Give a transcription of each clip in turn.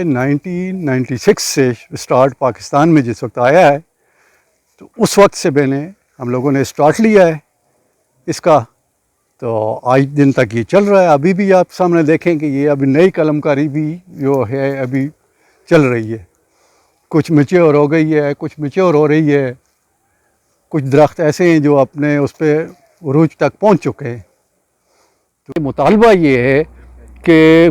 1996 سے اسٹارٹ پاکستان میں جس وقت آیا ہے تو اس وقت سے ہم لوگوں نے اسٹارٹ لیا ہے اس کا، تو آج دن تک یہ چل رہا ہے۔ ابھی بھی آپ سامنے دیکھیں کہ یہ ابھی نئی قلم کاری بھی جو ہے ابھی چل رہی ہے، کچھ میچور ہو گئی ہے، کچھ میچور ہو رہی ہے، کچھ درخت ایسے ہیں جو اپنے اس پہ عروج تک پہنچ چکے ہیں۔ تو مطالبہ یہ ہے کہ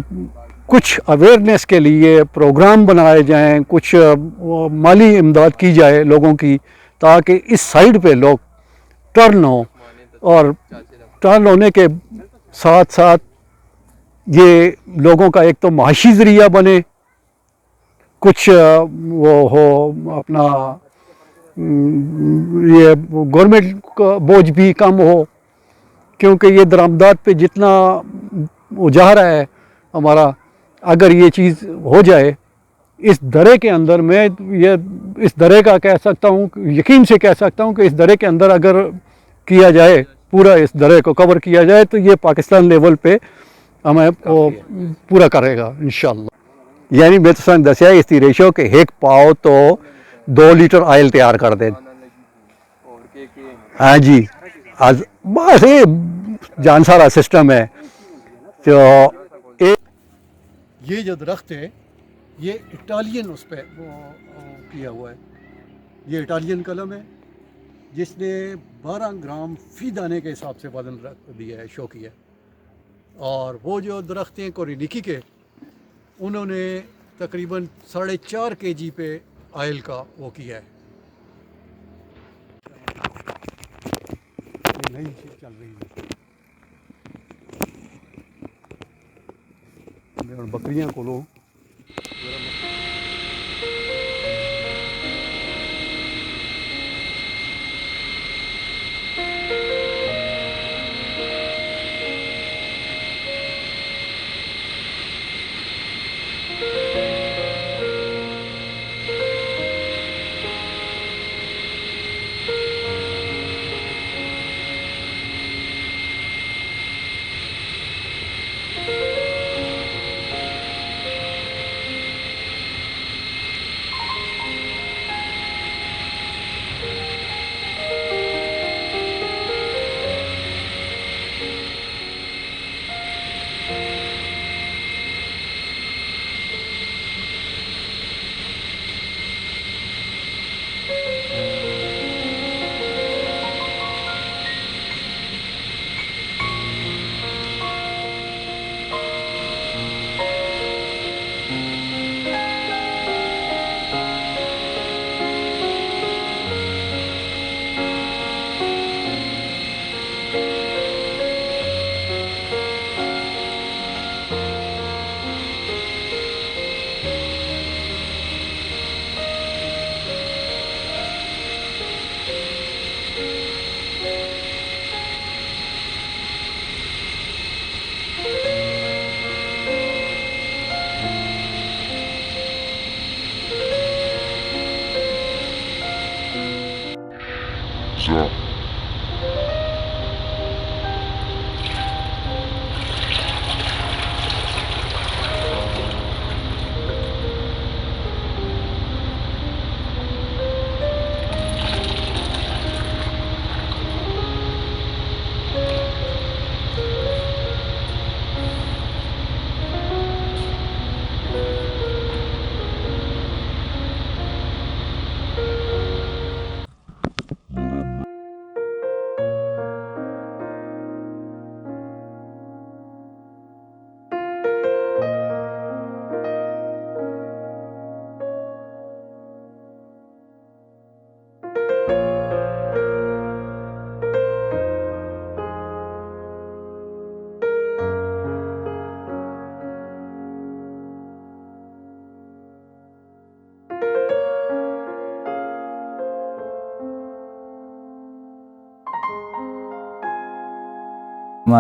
کچھ اویئرنیس کے لیے پروگرام بنائے جائیں، کچھ مالی امداد کی جائے لوگوں کی، تاکہ اس سائیڈ پہ لوگ ٹرن ہوں، اور ٹرن ہونے کے ساتھ ساتھ یہ لوگوں کا ایک تو معاشی ذریعہ بنے، کچھ وہ ہو اپنا یہ گورنمنٹ کا بوجھ بھی کم ہو، کیونکہ یہ درآمدات پہ جتنا وہ جا رہا ہے ہمارا، اگر یہ چیز ہو جائے اس درے کے اندر، میں یہ اس درے کا کہہ سکتا ہوں، یقین سے کہہ سکتا ہوں کہ اس درے کے اندر اگر کیا جائے، پورا اس درے کو کور کیا جائے، تو یہ پاکستان لیول پہ ہمیں وہ پورا کرے گا انشاءاللہ۔ یعنی میں تو دسیا اس کی ریشو کہ ایک پاؤ تو 2 لیٹر آئل تیار کر دیں۔ ہاں جی، بس یہ جان سارا سسٹم ہے۔ تو یہ جو درخت ہے یہ اٹالین اس پہ کیا ہوا ہے، یہ اٹالین قلم ہے جس نے 12 گرام فی دانے کے حساب سے وزن دیا ہے، شو کیا ہے۔ اور وہ جو درخت ہیں کوریلیکی کے، انہوں نے تقریباً 4.5 kg پہ آئل کا وہ کیا ہے۔ نئی چیز چل رہی ہے، بکریاں کو لو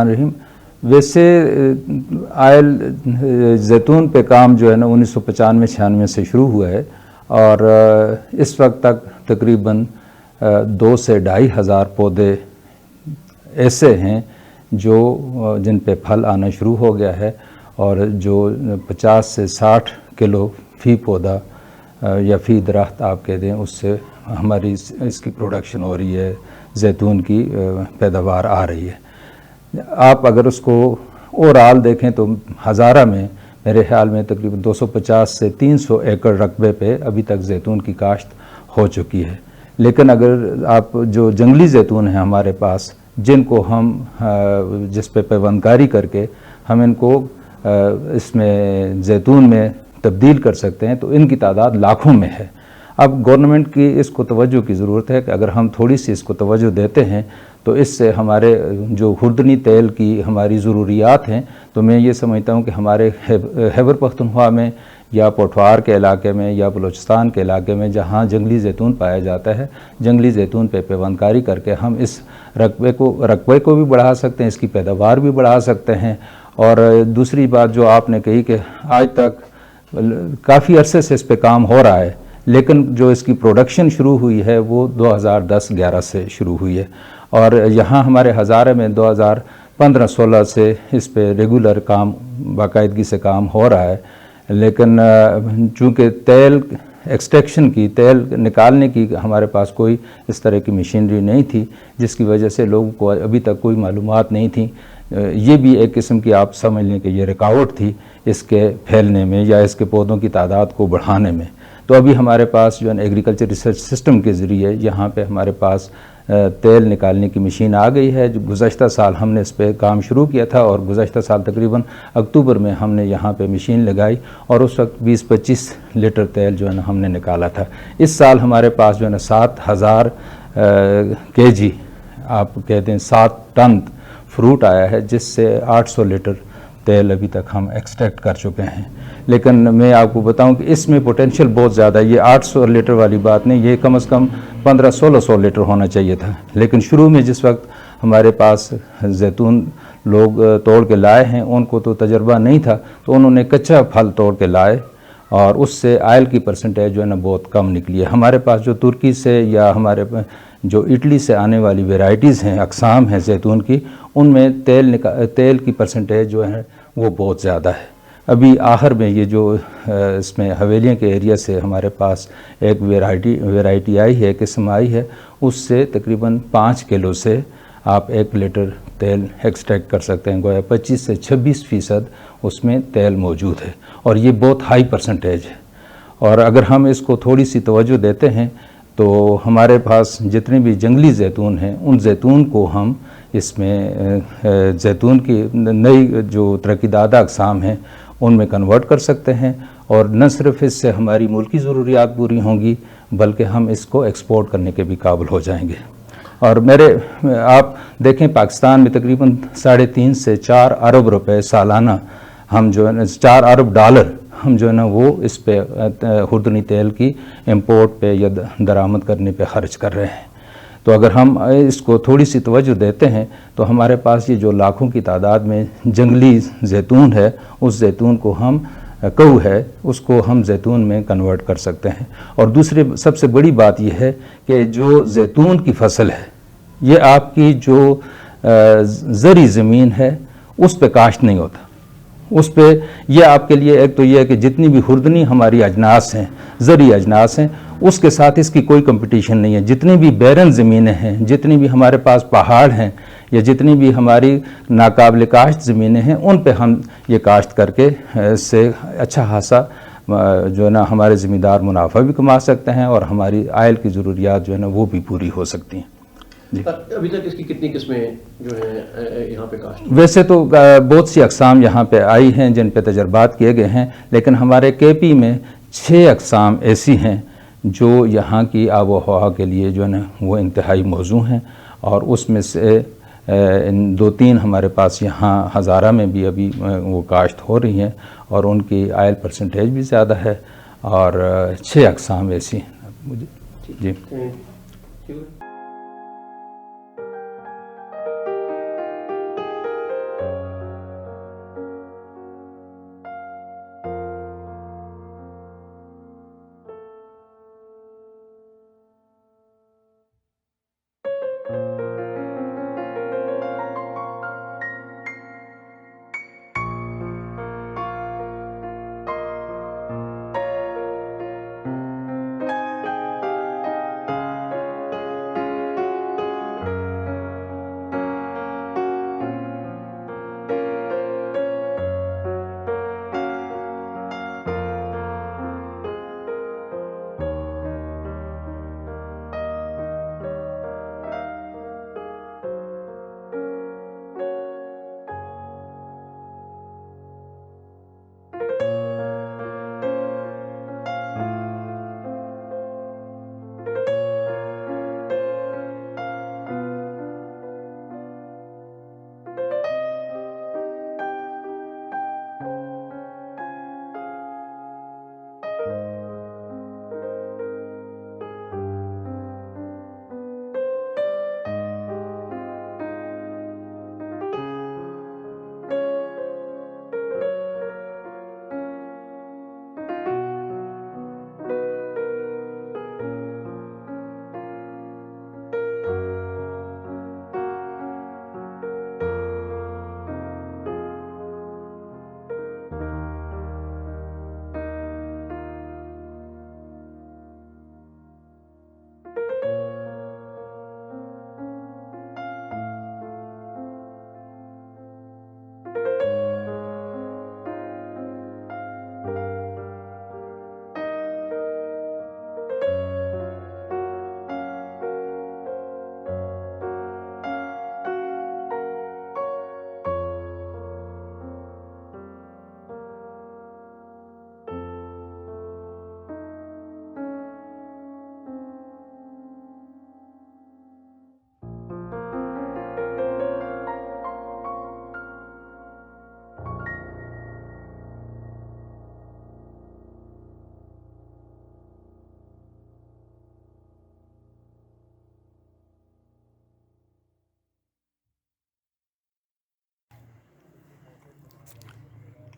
رحیم۔ ویسے آئل زیتون پہ کام جو ہے نا 1995-96 سے شروع ہوا ہے، اور اس وقت تک تقریباً 2 سے 2.5 ہزار پودے ایسے ہیں جن پہ پھل آنا شروع ہو گیا ہے، اور جو 50 سے 60 کلو فی پودا یا فی درخت آپ کہہ دیں، اس سے ہماری اس کی پروڈکشن ہو رہی ہے، زیتون کی پیداوار آ رہی ہے۔ آپ اگر اس کو اوورآل دیکھیں تو ہزارہ میں میرے خیال میں تقریباً 250 سے 300 ایکڑ رقبے پہ ابھی تک زیتون کی کاشت ہو چکی ہے۔ لیکن اگر آپ جو جنگلی زیتون ہیں ہمارے پاس، جن کو ہم جس پہ پیوندکاری کر کے ہم ان کو اس میں زیتون میں تبدیل کر سکتے ہیں، تو ان کی تعداد لاکھوں میں ہے۔ اب گورنمنٹ کی اس کو توجہ کی ضرورت ہے کہ اگر ہم تھوڑی سی اس کو توجہ دیتے ہیں تو اس سے ہمارے جو خوردنی تیل کی ہماری ضروریات ہیں، تو میں یہ سمجھتا ہوں کہ ہمارے خیبر پختونخوا میں یا پوٹھوار کے علاقے میں یا بلوچستان کے علاقے میں جہاں جنگلی زیتون پایا جاتا ہے، جنگلی زیتون پہ پیوندکاری کر کے ہم اس رقبے کو بھی بڑھا سکتے ہیں، اس کی پیداوار بھی بڑھا سکتے ہیں۔ اور دوسری بات جو آپ نے کہی کہ آج تک کافی عرصے سے اس پہ کام ہو رہا ہے، لیکن جو اس کی پروڈکشن شروع ہوئی ہے وہ 2010-11 سے شروع ہوئی ہے، اور یہاں ہمارے ہزارہ میں 2015-16 سے اس پہ ریگولر کام، باقاعدگی سے کام ہو رہا ہے۔ لیکن چونکہ تیل ایکسٹریکشن کی، تیل نکالنے کی ہمارے پاس کوئی اس طرح کی مشینری نہیں تھی، جس کی وجہ سے لوگوں کو ابھی تک کوئی معلومات نہیں تھیں۔ یہ بھی ایک قسم کی آپ سمجھ لیں کہ یہ رکاوٹ تھی اس کے پھیلنے میں یا اس کے پودوں کی تعداد کو بڑھانے میں۔ تو ابھی ہمارے پاس جو ہے ایگریکلچر ریسرچ سسٹم کے ذریعے یہاں پہ ہمارے پاس تیل نکالنے کی مشین آ گئی ہے، جو گزشتہ سال ہم نے اس پہ کام شروع کیا تھا، اور گزشتہ سال تقریباً اکتوبر میں ہم نے یہاں پہ مشین لگائی، اور اس وقت 20-25 لیٹر تیل جو ہے نا ہم نے نکالا تھا۔ اس سال ہمارے پاس جو ہے نا 7000 kg، آپ کہتے ہیں 7 ٹن فروٹ آیا ہے، جس سے 800 لیٹر تیل ابھی تک ہم ایکسٹریکٹ کر چکے ہیں۔ لیکن میں آپ کو بتاؤں کہ اس میں پوٹینشیل بہت زیادہ ہے، یہ 800 لیٹر والی بات نہیں، یہ کم از کم 1500-1600 لیٹر ہونا چاہیے تھا۔ لیکن شروع میں جس وقت ہمارے پاس زیتون لوگ توڑ کے لائے ہیں، ان کو تو تجربہ نہیں تھا، تو انہوں نے کچا پھل توڑ کے لائے، اور اس سے آئل کی پرسنٹیج جو ہے نا بہت کم نکلی ہے۔ ہمارے پاس جو ترکی سے یا ہمارے جو اٹلی سے آنے والی ویرائٹیز ہیں، اقسام ہیں زیتون کی، ان میں تیل کی پرسنٹیج جو ہے وہ بہت زیادہ ہے۔ ابھی آخر میں یہ جو اس میں حویلیوں کے ایریا سے ہمارے پاس ایک ویرائٹی آئی ہے، قسم آئی ہے، اس سے تقریباً 5 کلو سے آپ 1 لیٹر تیل ایکسٹریکٹ کر سکتے ہیں، گویا 25 سے 26% اس میں تیل موجود ہے، اور یہ بہت ہائی پرسنٹیج ہے۔ اور اگر ہم اس کو تھوڑی سی توجہ دیتے ہیں تو ہمارے پاس جتنے بھی جنگلی زیتون ہیں، ان زیتون کو ہم اس میں زیتون کی نئی جو ترقی دادہ اقسام ہیں ان میں کنورٹ کر سکتے ہیں، اور نہ صرف اس سے ہماری ملکی ضروریات پوری ہوں گی، بلکہ ہم اس کو ایکسپورٹ کرنے کے بھی قابل ہو جائیں گے۔ اور آپ دیکھیں پاکستان میں تقریباً 3.5 سے 4 ارب روپے سالانہ ہم جو ہے نا 4 ارب ڈالر ہم جو ہے نا وہ اس پہ خوردنی تیل کی امپورٹ پہ یا درآمد کرنے پہ خرچ کر رہے ہیں۔ تو اگر ہم اس کو تھوڑی سی توجہ دیتے ہیں تو ہمارے پاس یہ جو لاکھوں کی تعداد میں جنگلی زیتون ہے، اس زیتون کو ہم ہے اس کو ہم زیتون میں کنورٹ کر سکتے ہیں۔ اور دوسری سب سے بڑی بات یہ ہے کہ جو زیتون کی فصل ہے، یہ آپ کی جو زرعی زمین ہے اس پہ کاشت نہیں ہوتا، اس پہ یہ آپ کے لیے ایک تو یہ ہے کہ جتنی بھی خوردنی ہماری اجناس ہیں، زرعی اجناس ہیں، اس کے ساتھ اس کی کوئی کمپٹیشن نہیں ہے۔ جتنی بھی بیرن زمینیں ہیں، جتنی بھی ہمارے پاس پہاڑ ہیں، یا جتنی بھی ہماری ناقابل کاشت زمینیں ہیں، ان پہ ہم یہ کاشت کر کے اس سے اچھا خاصا جو ہے نا ہمارے ذمہ دار منافع بھی کما سکتے ہیں، اور ہماری آئل کی ضروریات جو ہے نا وہ بھی پوری ہو سکتی ہیں۔ جی، ابھی تک اس کی کتنی قسمیں جو ہیں یہاں پہ کاشت؟ ویسے تو بہت سی اقسام یہاں پہ آئی ہیں جن پہ تجربات کیے گئے ہیں، لیکن ہمارے کے پی میں 6 اقسام ایسی ہیں جو یہاں کی آب و ہوا کے لیے جو ہے نا وہ انتہائی موزوں ہیں، اور اس میں سے 2-3 ہمارے پاس یہاں ہزارہ میں بھی ابھی وہ کاشت ہو رہی ہیں، اور ان کی آئل پرسنٹیج بھی زیادہ ہے، اور 6 اقسام ایسی ہیں۔ جی،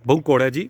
ਬਹੁਤ ਕੌੜਾ ਹੈ ਜੀ।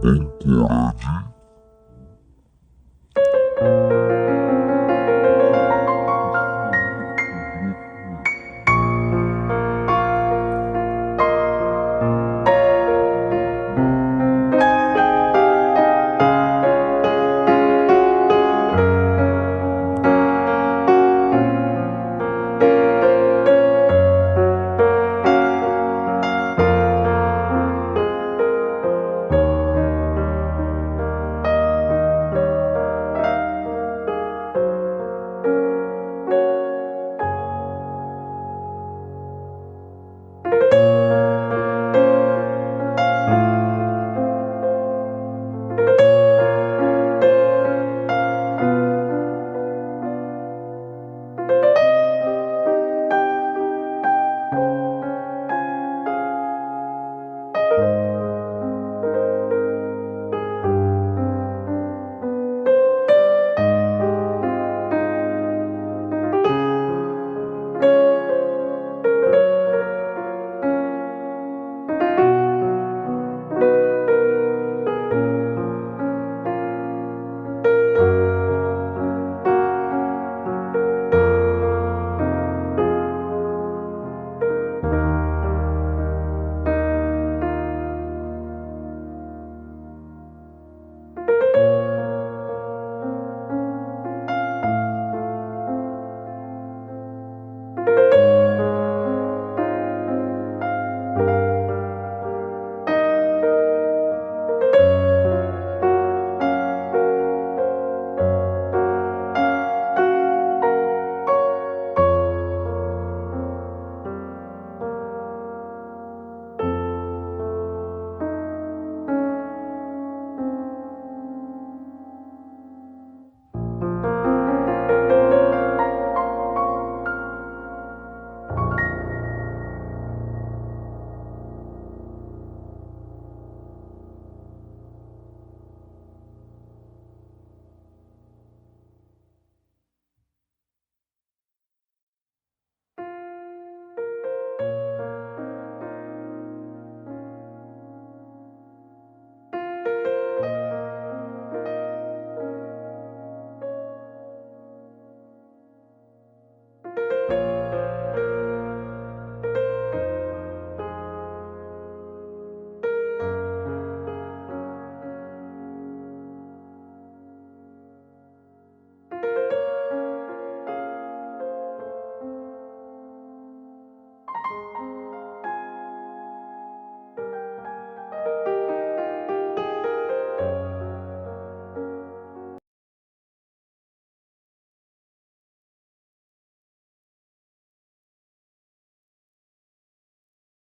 Encourage